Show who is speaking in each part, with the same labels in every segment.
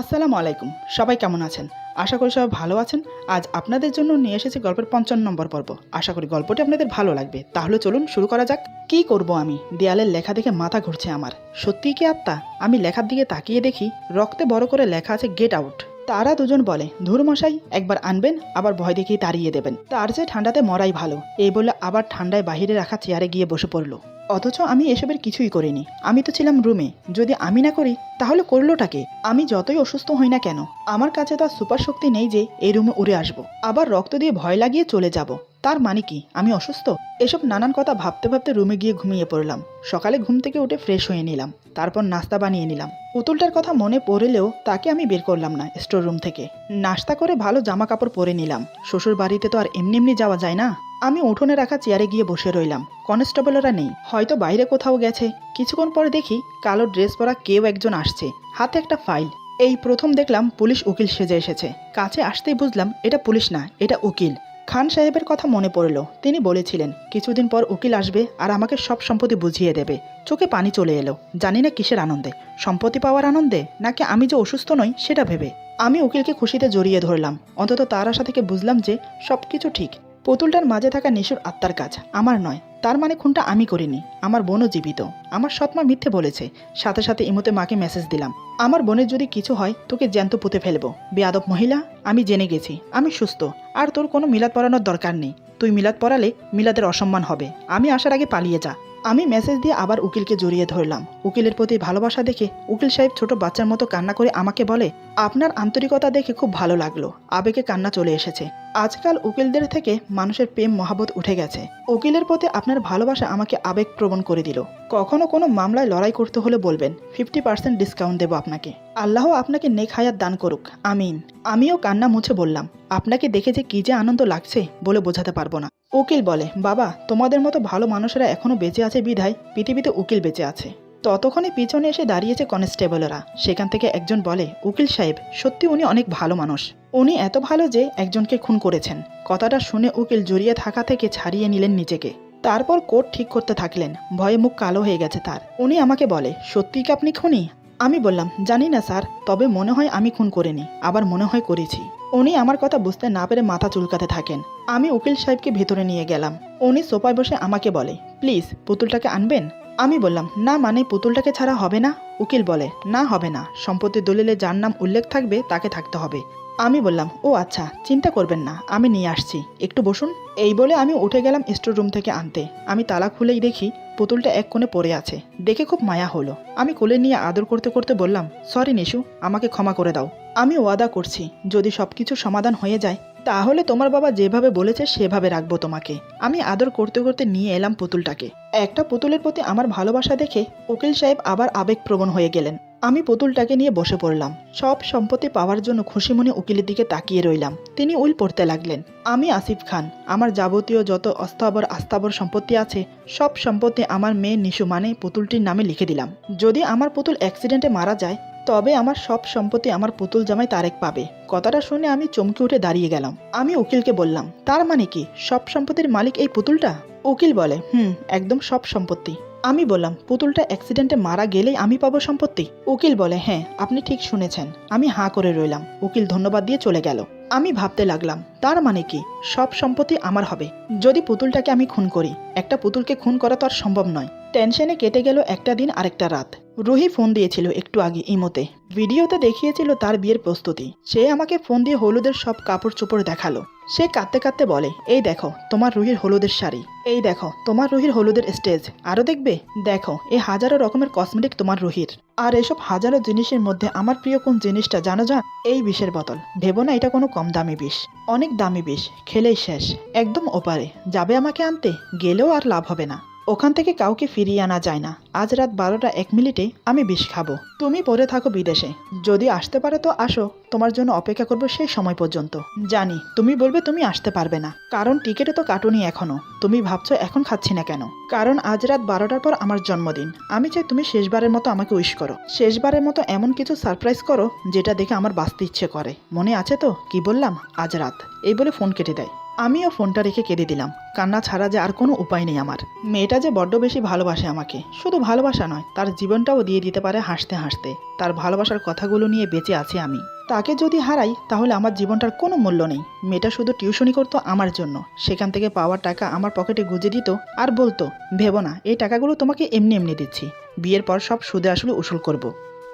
Speaker 1: আসসালামু আলাইকুম। সবাই কেমন আছেন? আশা করি সবাই ভালো আছেন। আজ আপনাদের জন্য নিয়ে এসেছি গল্পের ৫৫ নম্বর পর্ব। আশা করি গল্পটি আপনাদের ভালো লাগবে। তাহলে চলুন শুরু করা যাক। কি করব আমি? দেয়ালের লেখা দেখে মাথা ঘুরছে আমার। সত্যিই কি আত্মা? আমি লেখার দিকে তাকিয়ে দেখি রক্তে বড় করে লেখা আছে গেট আউট। তারা দুজন বলে, ধুর মশাই, একবার আনবেন আবার ভয় দেখিয়ে তাড়িয়ে দেবেন। তার চেয়ে ঠান্ডাতে মরাই ভালো। এই বলে আবার ঠান্ডায় বাহিরে রাখা চেয়ারে গিয়ে বসে পড়ল। অথচ আমি এসবের কিছুই করিনি। আমি তো ছিলাম রুমে। যদি আমি না করি তাহলে করলোটাকে? আমি যতই অসুস্থ হই না কেন, আমার কাছে তো আর সুপার শক্তি নেই যে এই রুমে উড়ে আসবো, আবার রক্ত দিয়ে ভয় লাগিয়ে চলে যাব। তার মানে কি আমি অসুস্থ? এসব নানান কথা ভাবতে ভাবতে রুমে গিয়ে ঘুমিয়ে পড়লাম। সকালে ঘুম থেকে উঠে ফ্রেশ হয়ে নিলাম, তারপর নাস্তা বানিয়ে নিলাম। পুতুলটার কথা মনে পড়লেও তাকে আমি বের করলাম না স্টোর রুম থেকে। নাস্তা করে ভালো জামা কাপড় পরে নিলাম। শ্বশুর বাড়িতে তো আর এমনি এমনি যাওয়া যায় না। আমি উঠোনে রাখা চেয়ারে গিয়ে বসে রইলাম। কনস্টেবলরা নেই, হয়তো বাইরে কোথাও গেছে। কিছুক্ষণ পরে দেখি কালো ড্রেস পরা কেউ একজন আসছে, হাতে একটা ফাইল। এই প্রথম দেখলাম পুলিশ উকিল সেজে এসেছে। কাছে আসতেই বুঝলাম এটা পুলিশ না, এটা উকিল। খান সাহেবের কথা মনে পড়ল। তিনি বলেছিলেন কিছুদিন পর উকিল আসবে আর আমাকে সব সম্পত্তি বুঝিয়ে দেবে। চোখে পানি চলে এলো। জানি না কিসের আনন্দে, সম্পত্তি পাওয়ার আনন্দে নাকি আমি যে অসুস্থ নই সেটা ভেবে। আমি উকিলকে খুশিতে জড়িয়ে ধরলাম। অন্তত তার আশা থেকে বুঝলাম যে সবকিছু ঠিক। পুতুলটার মাঝে থাকা নিশুর আত্মার কাজ, আমার নয়। তার মানে খুনটা আমি করিনি। আমার বোনও জীবিত। আমার সৎমা মিথ্যে বলেছে। সাথে সাথে ইমোতে মাকে মেসেজ দিলাম, আমার বোনের যদি কিছু হয় তোকে জ্যান্ত পুঁতে ফেলবো। বেয়াদব মহিলা, আমি জেনে গেছি আমি সুস্থ। আর তোর কোনো মিলাদ পড়ানোর দরকার নেই। তুই মিলাদ পড়ালে মিলাদের অসম্মান হবে। আমি আসার আগে পালিয়ে যা। আমি মেসেজ দিয়ে আবার উকিলকে জড়িয়ে ধরলাম। উকিলের প্রতি ভালোবাসা দেখে উকিল সাহেব ছোট বাচ্চার মতো কান্না করে আমাকে বলে, আপনার আন্তরিকতা দেখে খুব ভালো লাগলো। আবেগে কান্না চলে এসেছে। আজকাল উকিলদের থেকে মানুষের প্রেম মহাবত উঠে গেছে। উকিলের প্রতি আপনার ভালোবাসা আমাকে আবেগপ্রবণ করে দিল। কখনো কোনো মামলায় লড়াই করতে হলে বলবেন, 50% ডিসকাউন্ট দেবো আপনাকে। আল্লাহ আপনাকে নেক হায়াত দান করুক, আমিন। আমিও কান্না মুছে বললাম, আপনাকে দেখে যে কি যে আনন্দ লাগছে বলে বোঝাতে পারবো না। উকিল বলে, বাবা, তোমাদের মতো ভালো মানুষেরা এখনো বেঁচে আছে বিধায় পৃথিবীতে উকিল বেঁচে আছে। ততক্ষণে পিছনে এসে দাঁড়িয়েছে কনস্টেবলরা। সেখান থেকে একজন বলে, উকিল সাহেব, সত্যি উনি অনেক ভালো মানুষ। উনি এত ভালো যে একজনকে খুন করেছেন। কথাটা শুনে উকিল জড়িয়ে থাকা থেকে ছাড়িয়ে নিলেন নিজেকে। তারপর কোর্ট ঠিক করতে থাকলেন। ভয়ে মুখ কালো হয়ে গেছে তার। উনি আমাকে বলে, সত্যি কি আপনি খুনি? আমি বললাম, জানি না স্যার, তবে মনে হয় আমি খুন করিনি, আবার মনে হয় করেছি। উনি আমার কথা বুঝতে না পেরে মাথা চুলকাতে থাকেন। আমি উকিল সাহেবকে ভেতরে নিয়ে গেলাম। উনি সোফায় বসে আমাকে বলে, প্লিজ পুতুলটাকে আনবেন। আমি বললাম, না মানে পুতুলটাকে ছাড়া হবে না? উকিল বলে, না হবে না, সম্পত্তির দলিলে যার নাম উল্লেখ থাকবে তাকে থাকতে হবে। আমি বললাম, ও আচ্ছা, চিন্তা করবেন না, আমি নিয়ে আসছি, একটু বসুন। এই বলে আমি উঠে গেলাম স্টোর রুম থেকে আনতে। আমি তালা খুলেই দেখি পুতুলটা এক কোণে পড়ে আছে। দেখে খুব মায়া হলো। আমি কোলে নিয়ে আদর করতে করতে বললাম, সরি নিশু, আমাকে ক্ষমা করে দাও। আমি ওয়াদা করছি যদি সবকিছু সমাধান হয়ে যায় তাহলে তোমার বাবা যেভাবে বলেছে সেভাবে রাখবো তোমাকে। আমি আদর করতে করতে নিয়ে এলাম পুতুলটাকে। একটা পুতুলের প্রতি আমার ভালোবাসা দেখে উকিল সাহেব আবার আবেগপ্রবণ হয়ে গেলেন। আমি পুতুলটাকে নিয়ে বসে পড়লাম। সব সম্পত্তি পাওয়ার জন্য খুশি মনে উকিলের দিকে তাকিয়ে রইলাম। তিনি উইল পড়তে লাগলেন। আমি আসিফ খান, আমার যাবতীয় যত অস্থাবর আস্থাবর সম্পত্তি আছে সব সম্পত্তি আমার মেয়ে নিশু মানে পুতুলটির নামে লিখে দিলাম। যদি আমার পুতুল অ্যাক্সিডেন্টে মারা যায় তবে আমার সব সম্পত্তি আমার পুতুল জামাই তারেক পাবে। কথাটা শুনে আমি চমকে উঠে দাঁড়িয়ে গেলাম। আমি উকিলকে বললাম, তার মানে কি সব সম্পত্তির মালিক এই পুতুলটা? উকিল বলে, একদম সব সম্পত্তি। আমি বললাম, পুতুলটা অ্যাক্সিডেন্টে মারা গেলেই আমি পাবো সম্পত্তি? উকিল বলে, হ্যাঁ, আপনি ঠিক শুনেছেন। আমি হাঁ করে রইলাম। উকিল ধন্যবাদ দিয়ে চলে গেল। আমি ভাবতে লাগলাম, তার মানে কি সব সম্পত্তি আমার হবে যদি পুতুলটাকে আমি খুন করি? একটা পুতুলকে খুন করা তো আর সম্ভব নয়। টেনশনে কেটে গেল একটা দিন আরেকটা রাত। রুহি ফোন দিয়েছিল একটু আগে ইমোতে। ভিডিওতে দেখিয়েছিল তার বিয়ের প্রস্তুতি। সে আমাকে ফোন দিয়ে হলুদের সব কাপড় চোপড় দেখালো। সে কাঁদতে কাঁদতে বলে, এই দেখো তোমার রুহির হলুদের শাড়ি, এই দেখো তোমার রুহির হলুদের স্টেজ, আরও দেখবে, দেখো এই হাজারো রকমের কসমেটিক তোমার রুহির। আর এসব হাজারো জিনিসের মধ্যে আমার প্রিয় কোন জিনিসটা জানো? এই বিষের বোতল। ভেবো না এটা কোনো কম দামি বিষ, অনেক দামি বিষ। খেলেই শেষ, একদম ওপারে যাবে আমাকে আনতে, গেলেও আর লাভ হবে না। ওখান থেকে কাউকে ফিরিয়ে আনা যায় না। আজ রাত 12টা 1 মিনিটে আমি বিষ খাবো। তুমি পড়ে থাকো বিদেশে, যদি আসতে পারো তো আসো, তোমার জন্য অপেক্ষা করবো সেই সময় পর্যন্ত। জানি তুমি বলবে তুমি আসতে পারবে না, কারণ টিকিটে তো কাটুনি এখনো। তুমি ভাবছো এখন খাচ্ছি না কেন? কারণ আজ রাত 12টার পর আমার জন্মদিন। আমি চাই তুমি শেষবারের মতো আমাকে উইশ করো। শেষবারের মতো এমন কিছু সারপ্রাইজ করো যেটা দেখে আমার বাঁচতে ইচ্ছে করে। মনে আছে তো কি বললাম? আজ রাত। এই বলে ফোন কেটে দেয়। আমিও ফোনটা রেখে কেঁদে দিলাম। কান্না ছাড়া যে আর কোনো উপায় নেই আমার। মেয়েটা যে বড্ড বেশি ভালোবাসে আমাকে, শুধু ভালোবাসা নয়, তার জীবনটাও দিয়ে দিতে পারে হাসতে হাসতে। তার ভালোবাসার কথাগুলো নিয়ে বেঁচে আছি আমি। তাকে যদি হারাই তাহলে আমার জীবনটার কোনো মূল্য নেই। মেয়েটা শুধু টিউশনি করতো আমার জন্য, সেখান থেকে পাওয়ার টাকা আমার পকেটে গুঁজে দিত আর বলতো, ভেবো না, এই টাকাগুলো তোমাকে এমনি এমনি দিচ্ছি, বিয়ের পর সব সুদে আসলে উসুল করব।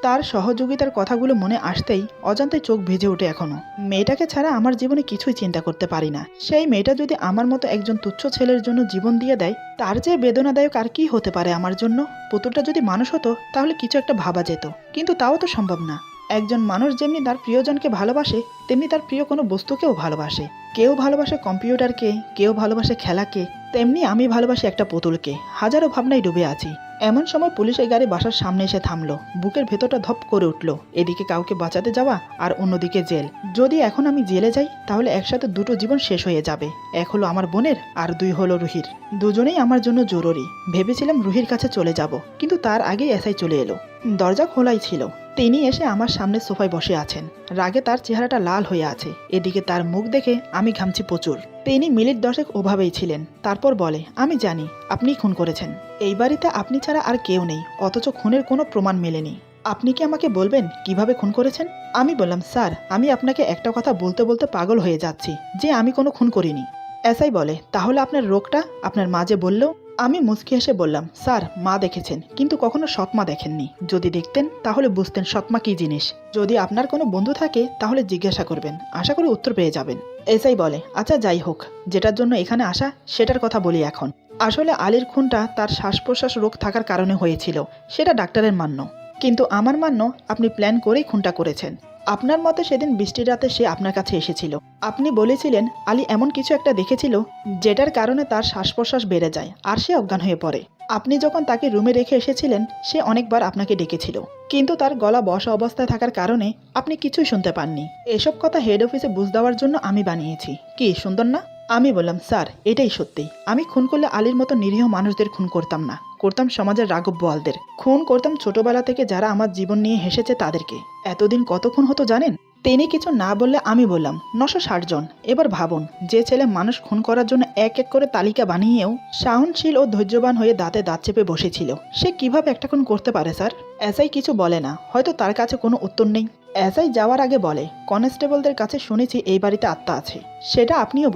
Speaker 1: তার সহযোগিতার কথাগুলো মনে আসতেই অজান্তে চোখ ভিজে ওঠে এখনো। মেয়েটাকে ছাড়া আমার জীবনে কিছুই চিন্তা করতে পারি না। সেই মেয়েটা যদি আমার মতো একজন তুচ্ছ ছেলের জন্য জীবন দিয়ে দেয়, তার যে বেদনাদায়ক আর কি হতে পারে আমার জন্য। পুতুলটা যদি মানুষ হতো তাহলে কিছু একটা ভাবা যেত, কিন্তু তাও তো সম্ভব না। একজন মানুষ যেমনি তার প্রিয়জনকে ভালোবাসে, তেমনি তার প্রিয় কোনো বস্তুকেও ভালোবাসে। কেউ ভালোবাসে কম্পিউটারকে, কেউ ভালোবাসে খেলাকে, তেমনি আমি ভালোবাসি একটা পুতুলকে। হাজারো ভাবনায় ডুবে আছি। এমন সময় পুলিশের গাড়ি বাসার সামনে এসে থামলো। বুকের ভেতরটা ধপ করে উঠল। এদিকে কাউকে বাঁচাতে যাওয়া আর অন্যদিকে জেল। যদি এখন আমি জেলে যাই তাহলে একসাথে দুটো জীবন শেষ হয়ে যাবে। এক হলো আমার বোনের আর দুই হলো রুহির। দুজনেই আমার জন্য জরুরি। ভেবেছিলাম রুহির কাছে চলে যাব, কিন্তু তার আগেই এসআই চলে এলো। দরজা খোলাই ছিল। তিনি এসে আমার সামনে সোফায় বসে আছেন। রাগে তার চেহারাটা লাল হয়ে আছে। এদিকে তার মুখ দেখে আমি ঘামছি প্রচুর। তিনি মিনিট 10 ওভাবেই ছিলেন। তারপর বলে, আমি জানি আপনি খুন করেছেন। এই বাড়িতে আপনি ছাড়া আর কেউ নেই, অথচ খুনের কোনো প্রমাণ মেলেনি। আপনি কি আমাকে বলবেন কিভাবে খুন করেছেন? আমি বললাম, স্যার, আমি আপনাকে একটা কথা বলতে বলতে পাগল হয়ে যাচ্ছি যে আমি কোনো খুন করিনি। এসআই বলে, তাহলে আপনার রোগটা আপনার মা যে বলল? আমি মুচকি হেসে বললাম, স্যার, মা দেখেছেন, কিন্তু কখনো সৎমা দেখেননি। যদি দেখতেন তাহলে বুঝতেন সৎমা কী জিনিস। যদি আপনার কোনো বন্ধু থাকে তাহলে জিজ্ঞাসা করবেন, আশা করি উত্তর পেয়ে যাবেন। এসআই বলে, আচ্ছা যাই হোক, যেটার জন্য এখানে আসা সেটার কথা বলি এখন। আসলে আলীর খুনটা তার শ্বাস প্রশ্বাস রোগ থাকার কারণে হয়েছিল, সেটা ডাক্তারের মান্য। কিন্তু আমার মান্য আপনি প্ল্যান করেই খুনটা করেছেন। আপনার মতে সেদিন বৃষ্টির রাতে সে আপনার কাছে এসেছিল। আপনি বলেছিলেন আলী এমন কিছু একটা দেখেছিল যেটার কারণে তার শ্বাস প্রশ্বাস বেড়ে যায় আর সে অজ্ঞান হয়ে পড়ে। আপনি যখন তাকে রুমে রেখে এসেছিলেন সে অনেকবার আপনাকে ডেকেছিল, কিন্তু তার গলা বসা অবস্থায় থাকার কারণে আপনি কিছুই শুনতে পাননি। এসব কথা হেড অফিসে বুঝ দেওয়ার জন্য আমি বানিয়েছি। কি সুন্দর না? আমি বললাম, স্যার, এটাই সত্যি। আমি খুন করলে আলীর মতো নিরীহ মানুষদের খুন করতাম না, করতাম সমাজের রাঘব বোয়ালদের খুন করতাম, ছোটবেলা থেকে যারা আমার জীবন নিয়ে হেসেছে তাদেরকে। এতদিন কত খুন হতো জানেন? তিনি কিছু না বললে আমি বললাম, 960 জন। এবার ভাবুন, যে ছেলে মানুষ খুন করার জন্য এক এক করে তালিকা বানিয়েও সহনশীল ও ধৈর্যবান হয়ে দাঁতে দাঁত চেপে বসেছিল, সে কিভাবে একটা খুন করতে পারে স্যার? এসআই কিছু বলে না, হয়তো তার কাছে কোনো উত্তর নেই। এসআই যাওয়ার আগে বলে, কনস্টেবলদের কাছে শুনেছি এই বাড়িতে আত্মা আছে। সেটা আপনিও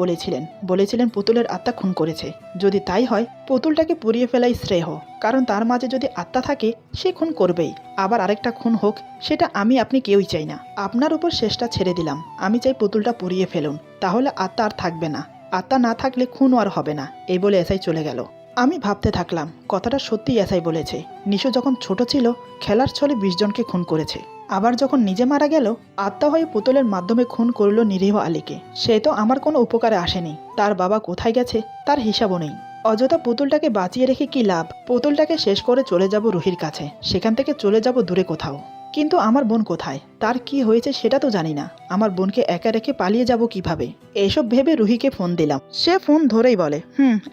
Speaker 1: বলেছিলেন পুতুলের আত্মা খুন করেছে। যদি তাই হয় পুতুলটাকে পুড়িয়ে ফেলাই শ্রেয়, কারণ তার মাঝে যদি আত্মা থাকে সে খুন করবেই। আবার আরেকটা খুন হোক, সেটা আমি আপনি কেউই চাই না। আপনার উপর শেষটা ছেড়ে দিলাম। আমি চাই পুতুলটা পুড়িয়ে ফেলুন, তাহলে আত্মা আর থাকবে না। আত্মা না থাকলে খুনও আর হবে না। এই বলে এসআই চলে গেল। আমি ভাবতে থাকলাম, কথাটা সত্যি এসআই বলেছে। নিশু যখন ছোট ছিল খেলার ছলে 20 জনকে খুন করেছে। আবার যখন নিজে মারা গেল আত্মা হয়ে পুতুলের মাধ্যমে খুন করল নিরীহ আলীকে। সে তো আমার কোনো উপকারে আসেনি। তার বাবা কোথায় গেছে তার হিসাবও নেই। অযথা পুতুলটাকে বাঁচিয়ে রেখে কি লাভ? পুতুলটাকে শেষ করে চলে যাব রুহির কাছে, সেখান থেকে চলে যাব দূরে কোথাও। কিন্তু আমার বোন কোথায়, তার কি হয়েছে সেটা তো জানি না। আমার বোনকে একা রেখে পালিয়ে যাব কিভাবে? এইসব ভেবে রুহিকে ফোন দিলাম। সে ফোন ধরেই বলে,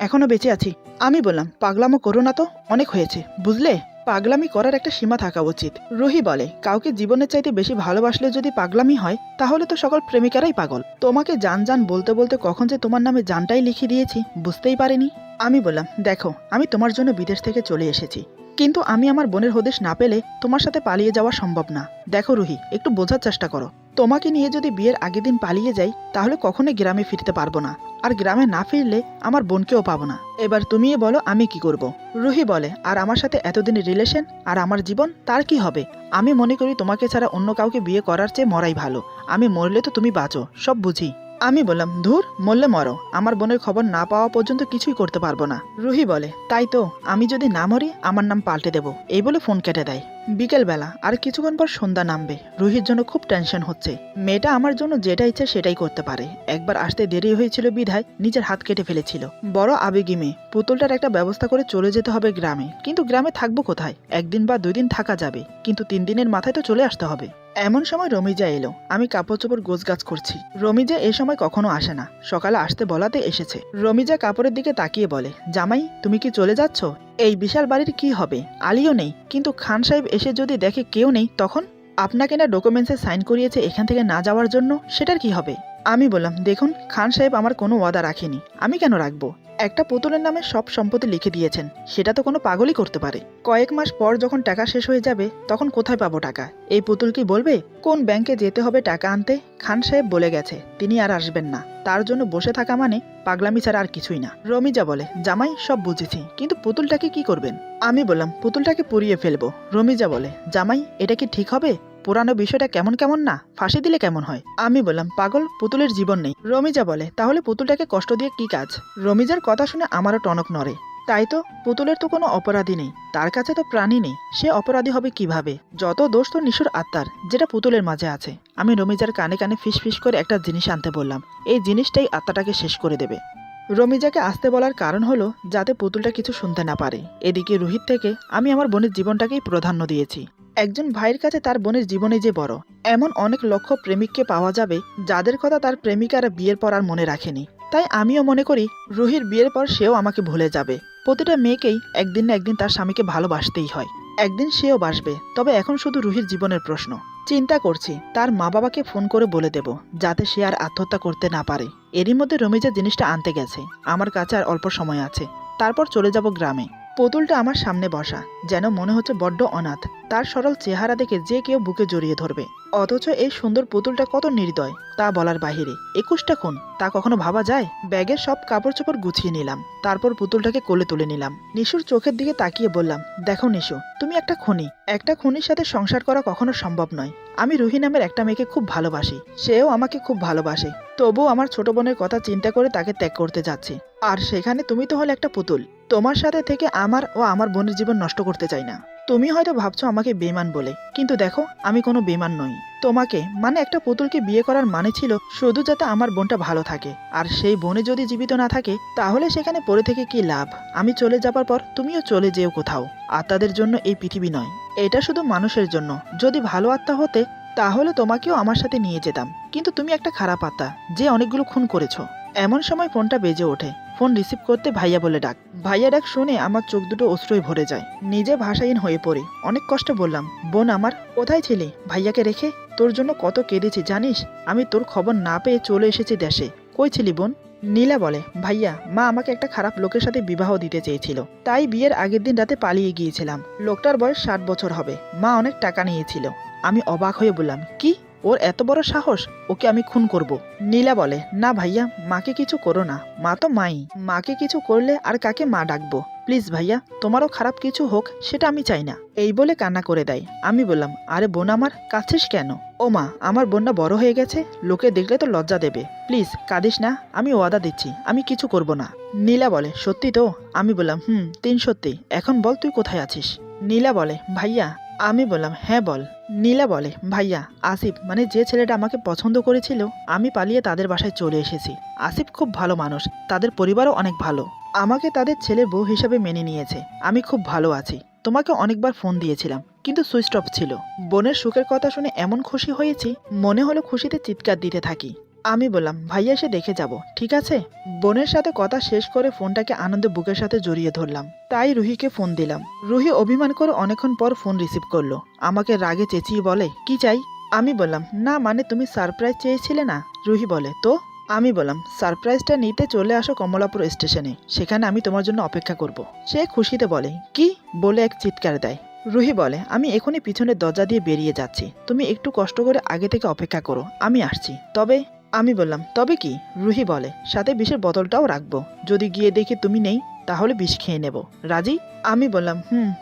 Speaker 1: এখনো বেঁচে আছি। আমি বললাম, পাগলামো করো না তো, অনেক হয়েছে, বুঝলে? পাগলামি করার একটা সীমা থাকা উচিত। রুহি বলে, কাউকে জীবনের চাইতে বেশি ভালোবাসলে যদি পাগলামি হয় তাহলে তো সকল প্রেমিকারাই পাগল। তোমাকে জান জান বলতে বলতে কখন যে তোমার নামে জানটাই লিখে দিয়েছি বুঝতেই পারিনি। আমি বললাম, দেখো, আমি তোমার জন্য বিদেশ থেকে চলে এসেছি, কিন্তু আমি আমার বোনের হদিশ না পেলে তোমার সাথে পালিয়ে যাওয়া সম্ভব না। দেখো রুহি, একটু বোঝার চেষ্টা করো। তোমাকে নিয়ে যদি বিয়ের আগের দিন পালিয়ে যাই তাহলে কখনোই গ্রামে ফিরতে পারবো না, আর গ্রামে না ফিরলে আমার বোনকেও পাবো না। এবার তুমি বলো আমি কি করব? রুহি বলে, আর আমার সাথে এতদিনের রিলেশন আর আমার জীবন, তার কি হবে? আমি মনে করি তোমাকে ছাড়া অন্য কাউকে বিয়ে করার চেয়ে মরাই ভালো। আমি মরলে তো তুমি বাঁচো, সব বুঝি। আমি বললাম, ধুর, মরলে মরো, আমার বোনের খবর না পাওয়া পর্যন্ত কিছুই করতে পারবো না। রুহি বলে, তাই তো, আমি যদি না মরি আমার নাম পাল্টে দেবো। এই বলে ফোন কেটে দেয়। বিকেলবেলা আর কিছুক্ষণ পর সন্ধ্যা নামবে। রুহির জন্য খুব টেনশন হচ্ছে। মেয়েটা আমার জন্য যেটা ইচ্ছে সেটাই করতে পারে। একবার আসতে দেরি হয়েছিল বিধায় নিজের হাত কেটে ফেলেছিল। বড় আবেগী মেয়ে। পুতুলটার একটা ব্যবস্থা করে চলে যেতে হবে গ্রামে, কিন্তু গ্রামে থাকবো কোথায়? 1 দিন বা 2 দিন থাকা যাবে, কিন্তু 3 দিনের মাথায় তো চলে আসতে হবে। এমন সময় রমিজা এলো। আমি কাপড় চোপড় গোছগাছ করছি। রমিজা এই সময় কখনো আসে না, সকালে আসতে বলাতে এসেছে। রমিজা কাপড়ের দিকে তাকিয়ে বলে, জামাই, তুমি কি চলে যাচ্ছ? এই বিশাল বাড়ির কি হবে? আলীও নেই, কিন্তু খান সাহেব এসে যদি দেখে কেউ নেই তখন? আপনাকে না ডকুমেন্টসে সাইন করিয়েছে এখান থেকে না যাওয়ার জন্য, সেটার কি হবে? আমি বললাম, দেখুন খান সাহেব আমার কোনো ওয়াদা রাখেনি, আমি কেন রাখবো? একটা পুতুলের নামে সব সম্পত্তি লিখে দিয়েছেন, সেটা তো কোনো পাগলই করতে পারে। কয়েক মাস পর যখন টাকা শেষ হয়ে যাবে তখন কোথায় পাবো টাকা? এই পুতুল কি বলবে কোন ব্যাংকে যেতে হবে টাকা আনতে? খান সাহেব বলে গেছে তিনি আর আসবেন না, তার জন্য বসে থাকা মানে পাগলামি ছাড়া আর কিছুই না। রমিজা বলে, জামাই সব বুঝেছি, কিন্তু পুতুলটাকে কি করবেন? আমি বললাম, পুতুলটাকে পুড়িয়ে ফেলবো। রমিজা বলে, জামাই এটা কি ঠিক হবে? পুরানো বিষয়টা কেমন কেমন না, ফাঁসি দিলে কেমন হয়? আমি বললাম, পাগল, পুতুলের জীবন নেই। রমিজা বলে, তাহলে পুতুলটাকে কষ্ট দিয়ে কি কাজ? রমিজার কথা শুনে আমারও টনক নড়ে। তাই তো, পুতুলের তো কোনো অপরাধী নেই, তার কাছে তো প্রাণী নেই, সে অপরাধী হবে কিভাবে? যত দোষ তো নিশুর আত্মার, যেটা পুতুলের মাঝে আছে। আমি রমিজার কানে কানে ফিস ফিস করে একটা জিনিস আনতে বললাম, এই জিনিসটাই আত্মাটাকে শেষ করে দেবে। রমিজাকে আসতে বলার কারণ হলো যাতে পুতুলটা কিছু শুনতে না পারে। এদিকে রোহিত থেকে আমি আমার বোনের জীবনটাকেই প্রাধান্য দিয়েছি। একজন ভাইয়ের কাছে তার বোনের জীবনে যে বড়, এমন অনেক লক্ষ প্রেমিককে পাওয়া যাবে যাদের কথা তার প্রেমিকারা বিয়ের পর আর মনে রাখেনি। তাই আমিও মনে করি রুহির বিয়ের পর সেও আমাকে ভুলে যাবে। প্রতিটা মেয়েকেই একদিন না একদিন তার স্বামীকে ভালোবাসতেই হয়, একদিন সেও বাসবে। তবে এখন শুধু রুহির জীবনের প্রশ্ন। চিন্তা করছি তার মা বাবাকে ফোন করে বলে দেব যাতে সে আর আত্মহত্যা করতে না পারে। এরই মধ্যে রমিজা জিনিসটা আনতে গেছে, আমার কাছে আর অল্প সময় আছে, তারপর চলে যাব গ্রামে। পুতুলটা আমার সামনে বসা, যেন মনে হচ্ছে বড্ড অনাথ। তার সরল চেহারা দেখে যে কেউ বুকে জড়িয়ে ধরবে, অথচ এই সুন্দর পুতুলটা কত নির্দয় তা বলার বাহিরে। 21টা খুন, তা কখনো ভাবা যায়? ব্যাগের সব কাপড় চোপড় গুছিয়ে নিলাম, তারপর পুতুলটাকে কোলে তুলে নিলাম। নিশুর চোখের দিকে তাকিয়ে বললাম, দেখো নিশু, তুমি একটা খুনি। একটা খুনির সাথে সংসার করা কখনো সম্ভব নয়। আমি রুহি নামের একটা মেয়েকে খুব ভালোবাসি, সেও আমাকে খুব ভালোবাসে। তবুও আমার ছোট বোনের কথা চিন্তা করে তাকে ত্যাগ করতে যাচ্ছি। আর সেখানে তুমি তো হলে একটা পুতুল। তোমার সাথে থেকে আমার ও আমার বোনের জীবন নষ্ট করতে চাই না। তুমি হয়তো ভাবছো আমাকে বেমান বলে, কিন্তু দেখো আমি কোনো বেমান নই। তোমাকে মানে একটা পুতুলকে বিয়ে করার মানে ছিল শুধু যাতে আমার বোনটা ভালো থাকে, আর সেই বোনে যদি জীবিত না থাকে তাহলে সেখানে পড়ে থেকে কি লাভ? আমি চলে যাবার পর তুমিও চলে যেও কোথাও। আত্মাদের জন্য এই পৃথিবী নয়, এটা শুধু মানুষের জন্য। যদি ভালো আত্মা হতে তাহলে তোমাকেও আমার সাথে নিয়ে যেতাম, কিন্তু তুমি একটা খারাপ আত্মা যে অনেকগুলো খুন করেছো। এমন সময় ফোনটা বেজে ওঠে। ফোন রিসিভ করতে ভাইয়া বলে ডাক। ভাইয়া ডাক শুনে আমার চোখ দুটো অশ্রুয় ভরে যায়, নিজে ভাষাহীন হয়ে পড়ি। অনেক কষ্টে বললাম, বোন আমার, কোথায় ছিলি? ভাইয়াকে রেখে তোর জন্য কত কেঁদেছি জানিস? আমি তোর খবর না পেয়ে চলে এসেছি দেশে। কই ছিলি বোন? নীলা বলে, ভাইয়া, মা আমাকে একটা খারাপ লোকের সাথে বিবাহ দিতে চেয়েছিল, তাই বিয়ের আগের দিন রাতে পালিয়ে গিয়েছিলাম। লোকটার বয়স 60 বছর হবে, মা অনেক টাকা নিয়েছিল। আমি অবাক হয়ে বললাম, কি? ওর এত বড় সাহস? ওকে আমি খুন করব। নীলা বলে, না ভাইয়া, মাকে কিছু করো না, মা তো মাই। মাকে কিছু করলে আর কাকে মা ডাকবো? প্লিজ ভাইয়া, তোমারও খারাপ কিছু হোক সেটা আমি চাই না। এই বলে কান্না করে দেয়। আমি বললাম, আরে বোন আমার, কাঁদছিস কেন? ও মা, আমার বোনটা বড় হয়ে গেছে, লোকে দেখলে তো লজ্জা দেবে। প্লিজ কাঁদিস না, আমি ওয়াদা দিচ্ছি আমি কিছু করব না। নীলা বলে, সত্যি তো? আমি বললাম, সত্যি। এখন বল তুই কোথায় আছিস? নীলা বলে, ভাইয়া। আমি বললাম, হ্যাঁ বল। নীলা বলে, ভাইয়া, আসিফ মানে যে ছেলেটা আমাকে পছন্দ করেছিল, আমি পালিয়ে তাদের বাসায় চলে এসেছি। আসিফ খুব ভালো মানুষ, তাদের পরিবারও অনেক ভালো। আমাকে তাদের ছেলের বউ হিসাবে মেনে নিয়েছে। আমি খুব ভালো আছি। তোমাকে অনেকবার ফোন দিয়েছিলাম, কিন্তু সুইচ অফ ছিল। বোনের সুখের কথা শুনে এমন খুশি হয়েছি, মনে হলো খুশিতে চিৎকার দিতে থাকি। আমি বললাম, ভাইয়া এসে দেখে যাব, ঠিক আছে? বোনের সাথে কথা শেষ করে ফোনটাকে আনন্দে বুকের সাথে জড়িয়ে ধরলাম। তাই রুহিকে ফোন দিলাম। রুহি অভিমান করে অনেকক্ষণ পর ফোন রিসিভ করলো। আমাকে রাগে চেঁচিয়ে বলে, কি চাই? আমি বললাম, না মানে তুমি সারপ্রাইজ চেয়েছিলে না। রুহি বলে, তো? আমি বললাম, সারপ্রাইজটা নিতে চলে আসো কমলাপুর স্টেশনে, সেখানে আমি তোমার জন্য অপেক্ষা করব। সে খুশিতে বলে, কি? বলে এক চিৎকার দেয়। রুহি বলে, আমি এখনই পিছনের দরজা দিয়ে বেরিয়ে যাচ্ছি, তুমি একটু কষ্ট করে আগে থেকে অপেক্ষা করো, আমি আসছি। তবে? আমি বললাম, তবে কি? রুহি বলে, সাথে বিষের বোতলটাও রাখবো, যদি গিয়ে দেখি তুমি নেই তাহলে বিষ খেয়ে নেব। রাজি? আমি বললাম,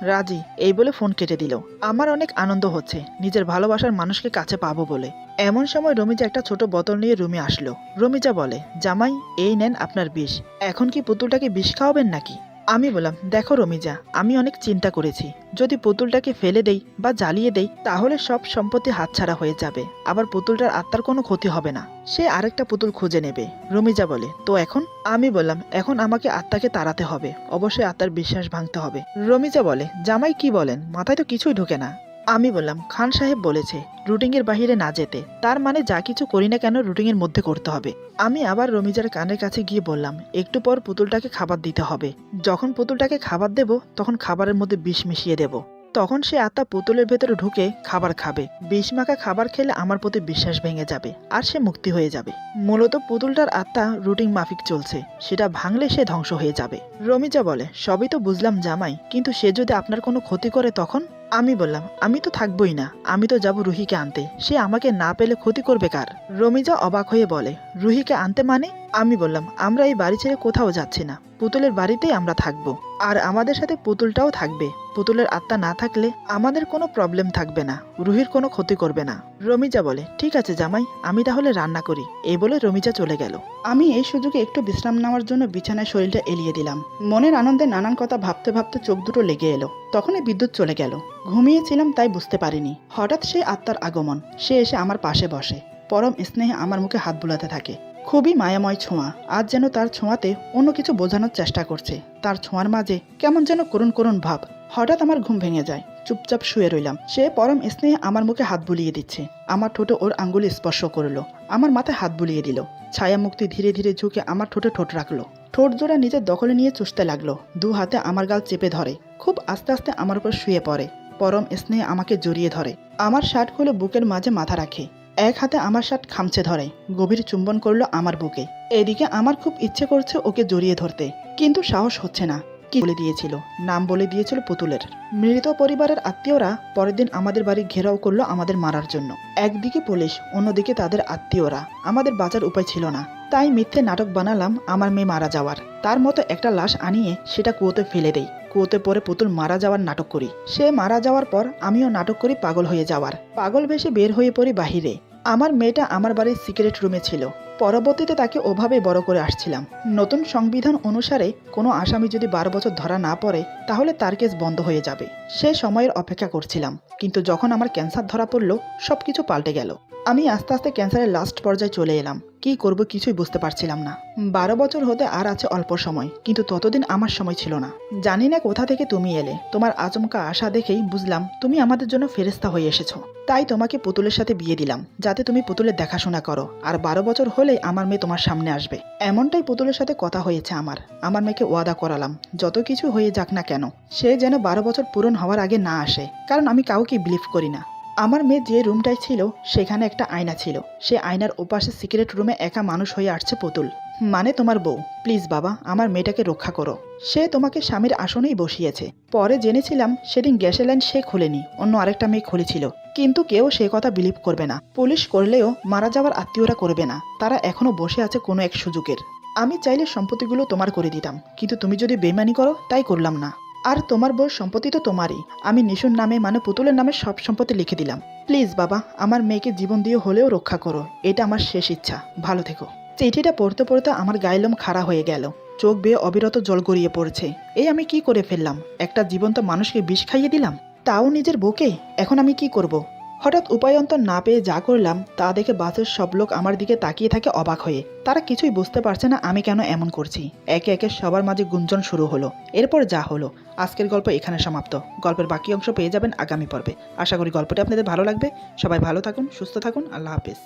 Speaker 1: রাজি। এই বলে ফোন কেটে দিল। আমার অনেক আনন্দ হচ্ছে নিজের ভালোবাসার মানুষকে কাছে পাবো বলে। এমন সময় রমিজা একটা ছোট বোতল নিয়ে রুমে আসলো। রমিজা বলে, জামাই, এই নেন আপনার বিষ। এখন কি পুতুলটাকে বিষ খাওয়াবেন নাকি? আমি বললাম, দেখো রমিজা, আমি অনেক চিন্তা করেছি। যদি পুতুলটাকে ফেলে দেই বা জ্বালিয়ে দেই তাহলে সব সম্পত্তি হাতছাড়া হয়ে যাবে, আবার পুতুলটার আত্মার কোনো ক্ষতি হবে না, সে আরেকটা পুতুল খুঁজে নেবে। রমিজা বলে, তো এখন? আমি বললাম, এখন আমাকে আত্মাকে তাড়াতে হবে, অবশ্যই আত্মার বিশ্বাস ভাঙতে হবে। রমিজা বলে, জামাই কি বলেন, মাথায় তো কিছুই ঢোকে না। আমি বললাম, খান সাহেব বলেছে রুটিনের বাহিরে না যেতে, তার মানে যা কিছু করি না কেন রুটিনের মধ্যে করতে হবে। আমি আবার রমিজার কানের কাছে গিয়ে বললাম, একটু পর পুতুলটাকে খাবার দিতে হবে। যখন পুতুলটাকে খাবার দেব তখন খাবারের মধ্যে বিষ মিশিয়ে দেব। তখন সে আত্মা পুতুলের ভেতরে ঢুকে খাবার খাবে। বিষমাখা খাবার খেলে আমার প্রতি বিশ্বাস ভেঙে যাবে আর সে মুক্তি হয়ে যাবে। মূলত পুতুলটার আত্মা রুটিন মাফিক চলছে, সেটা ভাঙলে সে ধ্বংস হয়ে যাবে। রমিজা বলে, সবই তো বুঝলাম জামাই, কিন্তু সে যদি আপনার কোনো ক্ষতি করে তখন? আমি বললাম, আমি তো থাকবই না, আমি তো যাব রুহিকে আনতে, সে আমাকে না পেলে ক্ষতি করবে কার? রমিজা অবাক হয়ে বলে, রুহিকে আনতে মানে? আমি বললাম, আমরা এই বাড়ি ছেড়ে কোথাও যাচ্ছি না, পুতুলের বাড়িতেই আমরা থাকবো, আর আমাদের সাথে পুতুলটাও থাকবে। পুতুলের আত্মা না থাকলে আমাদের কোনো প্রবলেম থাকবে না, রুহির কোনো ক্ষতি করবে না। রমিজা বলে, ঠিক আছে জামাই, আমি তাহলে রান্না করি। এই বলে রমিজা চলে গেল। আমি এই সুযোগে একটু বিশ্রাম নেওয়ার জন্য বিছানায় শরীরটা এলিয়ে দিলাম। মনের আনন্দে নানান কথা ভাবতে ভাবতে চোখ দুটো লেগে এলো। তখনই বিদ্যুৎ চলে গেল। ঘুমিয়েছিলাম তাই বুঝতে পারিনি। হঠাৎ সেই আত্মার আগমন। সে এসে আমার পাশে বসে, পরম স্নেহে আমার মুখে হাত বুলাতে থাকে। খুবই মায়াময় ছোঁয়া। আজ যেন তার ছোঁয়াতে অন্য কিছু বোঝানোর চেষ্টা করছে। তার ছোঁয়ার মাঝে কেমন যেন করুণ করুণ ভাব। হঠাৎ আমার ঘুম ভেঙে যায়। চুপচাপ শুয়ে রইলাম। সে পরম স্নেহে আমার মুখে হাত বুলিয়ে দিচ্ছে। আমার ঠোঁটে ওর আঙ্গুলি স্পর্শ করলো, আমার মাথায় হাত বুলিয়ে দিল। ছায়া মুক্তি ধীরে ধীরে ঝুঁকে আমার ঠোঁটে ঠোঁট রাখলো। ঠোঁট জোড়া নিজের দখলে নিয়ে চুষতে লাগলো। দু হাতে আমার গাল চেপে ধরে খুব আস্তে আস্তে আমার উপর শুয়ে পড়ে। পরম স্নেহে আমাকে জড়িয়ে ধরে। আমার শার্ট খুলে বুকের মাঝে মাথা রাখে। এক হাতে আমার শার্ট খামচে ধরে। গভীর চুম্বন করলো আমার বুকে। এদিকে আমার খুব ইচ্ছে করছে ওকে জড়িয়ে ধরতে, কিন্তু সাহস হচ্ছে না। কি বলে দিয়েছিল? নাম বলে দিয়েছিল পুতুলের। মৃত পরিবারের আত্মীয়রা পরের দিন আমাদের বাড়ি ঘেরাও করলো আমাদের মারার জন্য। একদিকে পুলিশ, অন্যদিকে তাদের আত্মীয়রা। আমাদের বাঁচার উপায় ছিল না, তাই মিথ্যে নাটক বানালাম আমার মেয়ে মারা যাওয়ার। তার মতো একটা লাশ আনিয়ে সেটা কুয়োতে ফেলে দেই। কুয়োতে পরে পুতুল মারা যাওয়ার নাটক করি। সে মারা যাওয়ার পর আমিও নাটক করি পাগল হয়ে যাওয়ার। পাগল বেশে বের হয়ে পড়ি বাহিরে। আমার মেয়েটা আমার বাড়ির সিক্রেট রুমে ছিল। পরবর্তীতে তাকে ওভাবে বড় করে আসছিলাম। নতুন সংবিধান অনুসারে কোনো আসামি যদি 12 বছর ধরা না পড়ে তাহলে তার কেস বন্ধ হয়ে যাবে। সে সময়ের অপেক্ষা করছিলাম, কিন্তু যখন আমার ক্যান্সার ধরা পড়লো সবকিছু পাল্টে গেল। আমি আস্তে আস্তে ক্যান্সারের লাস্ট পর্যায়ে চলে এলাম। কি করব কিছুই বুঝতে পারছিলাম না। 12 বছর হতে আর আছে অল্প সময়, কিন্তু ততদিন আমার সময় ছিল না। জানি না কোথা থেকে তুমি এলে। তোমার আচমকা আশা দেখেই বুঝলাম তুমি আমাদের জন্য ফেরেশতা হয়ে এসেছো। তাই তোমাকে পুতুলের সাথে বিয়ে দিলাম, যাতে তুমি পুতুলের দেখাশোনা করো। আর 12 বছর হলেই আমার মেয়ে তোমার সামনে আসবে। এমনটাই পুতুলের সাথে কথা হয়েছে আমার। আমার মেয়েকে ওয়াদা করালাম, যত কিছু হয়ে যাক না কেন সে যেন 12 বছর পূরণ হওয়ার আগে না আসে, কারণ আমি কাউকে বিলিভ করি না। আমার মেয়ে যে রুমটায় ছিল সেখানে একটা আয়না ছিল। সে আয়নার ওপাশে সিক্রেট রুমে একা মানুষ হয়ে আসছে পুতুল, মানে তোমার বউ। প্লিজ বাবা, আমার মেয়েটাকে রক্ষা করো। সে তোমাকে স্বামীর আসনেই বসিয়েছে। পরে জেনেছিলাম সেদিন গ্যাসের লাইন সে খুলেনি, অন্য আরেকটা মেয়ে খুলেছিল। কিন্তু কেউ সে কথা বিলিভ করবে না। পুলিশ করলেও মারা যাওয়ার আত্মীয়রা করবে না। তারা এখনো বসে আছে কোনো এক সুযোগের। আমি চাইলে সম্পত্তিগুলো তোমার করে দিতাম, কিন্তু তুমি যদি বেইমানি করো তাই করলাম না। আর তোমার বউর সম্পত্তি তো তোমারই। আমি নিশুর নামে মানে পুতুলের নামে সব সম্পত্তি লিখে দিলাম। প্লিজ বাবা, আমার মেয়েকে জীবন দিয়ে হলেও রক্ষা করো। এটা আমার শেষ ইচ্ছা। ভালো থেকো। চিঠিটা পড়তে পড়তে আমার গায়ের লোম খাড়া হয়ে গেল। চোখ বেয়ে অবিরত জল গড়িয়ে পড়ছে। এই আমি কি করে ফেললাম? একটা জীবন্ত মানুষকে বিষ খাইয়ে দিলাম, তাও নিজের বউকে। এখন আমি কি করব? হঠাৎ উপায়ন্তর না পেয়ে যা করলাম তা দেখে বাসের সব লোক আমার দিকে তাকিয়ে থাকে অবাক হয়ে। তারা কিছুই বুঝতে পারছে না আমি কেন এমন করছি। একে একে সবার মাঝে গুঞ্জন শুরু হলো। এরপর যা হলো। আজকের গল্প এখানে সমাপ্ত। গল্পের বাকি অংশ পেয়ে যাবেন আগামী পর্বে। আশা করি গল্পটি আপনাদের ভালো লাগবে। সবাই ভালো থাকুন, সুস্থ থাকুন। আল্লাহ হাফেজ।